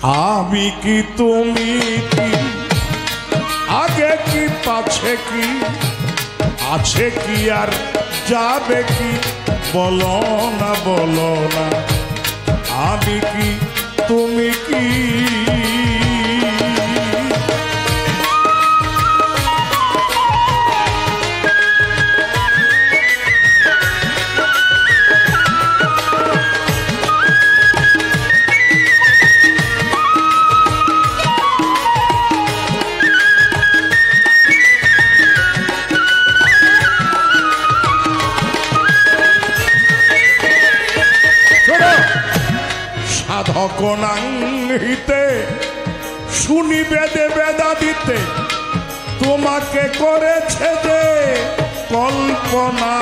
আমি কি তুমি কি আগে কি পাছে কি আছে কি আর যাবে কি বলো না আমি কি তুমি কি সাধকনাঙ্গিতে শুনি বেদে বেদা দিতে তোমাকে করেছে যে কল্পনা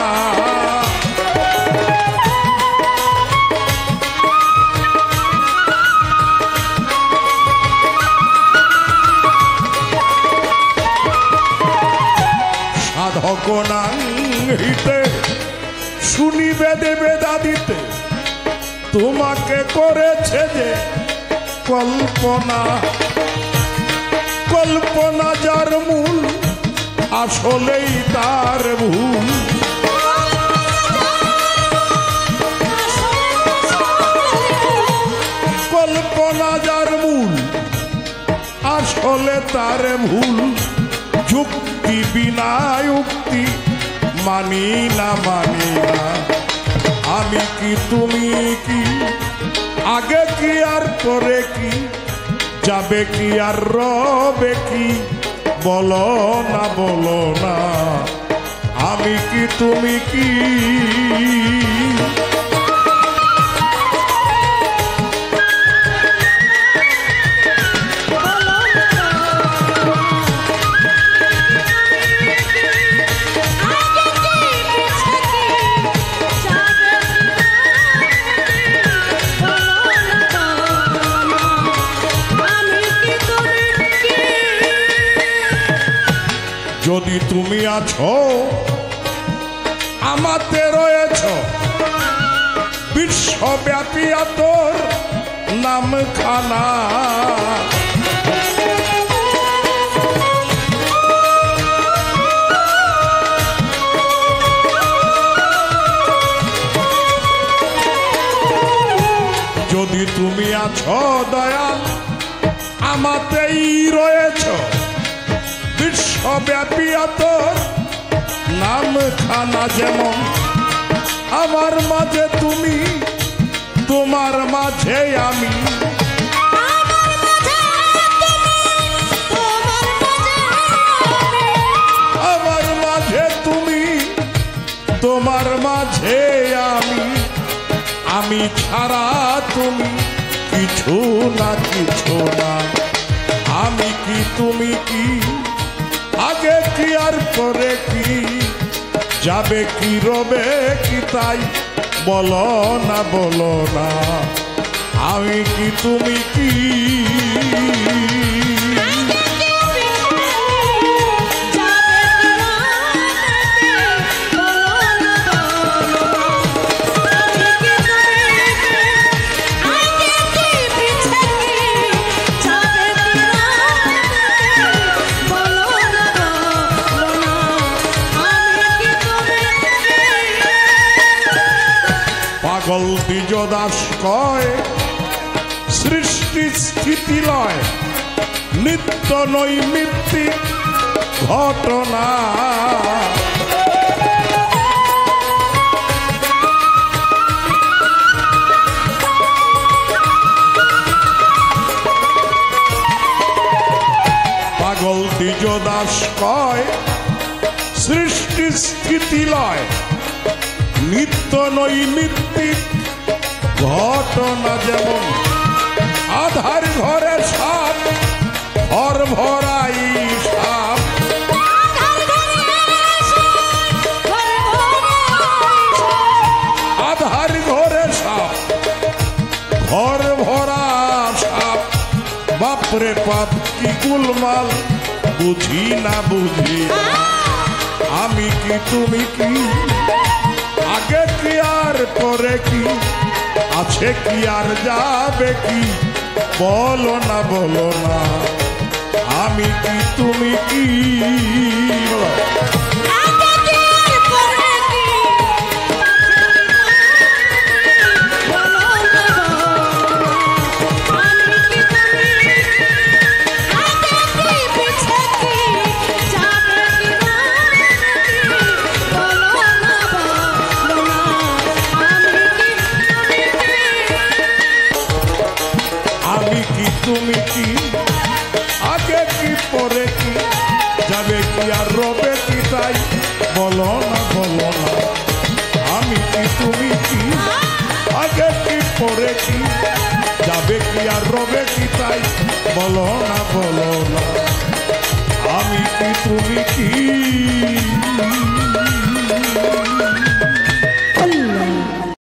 সাধকনাঙ্গিতে শুনি বেদে বেদা দিতে তোমাকে করেছে যে কল্পনা কল্পনা যার মূল আসলেই তার ভুল কল্পনা যার মূল আসলে তার ভুল যুক্তি বিনা যুক্তি মানি না আমি কি তুমি কি আগে কি আর পরে কি যাবে কি আর রবে কি বলো না আমি কি তুমি কি যদি তুমি আছো আমাতে রয়েছ বিশ্বব্যাপী তোর নামখানা যদি তুমি আছো দয়াল আমাতেই রয়েছ বিশ্বব্যাপী তোর নামখানা যেমন আমার মাঝে তুমি তোমার মাঝে আমি আমার মাঝে তুমি তোমার মাঝে আমি ছাড়া তুমি কিছু না আমি কি তুমি কি আগে কি আর পরে কি যাবে কি রবে কি তাই বলো না আমি কি তুমি কি পাগল দ্বিজদাস কয় সৃষ্টি স্থিতি লয় নিত্য নৈমিত্তিক ঘটনা পাগল দ্বিজদাস কয় সৃষ্টি স্থিতি লয় নিত্য নৈমিত্তিক ঘটনা যেমন আধার ঘরে সাপ ঘর ভরাই সাপ আধার ঘরে সাপ ঘর ভরা সাপ বাপরে বাপ কি গুলমাল বুঝি না আমি কি তুমি কি আগে কি আর পরে কি আছে কি আর যাবে কি বলো না বলো না আমি কি তুমি কি আমি কি তুমি কি আগে কি পরে কি যাবে কি আর রবে কি তাই বলো না আমি কি তুমি কি আগে কি পরে কি যাবে কি আর রবে কি তাই বলো না আমি কি তুমি কি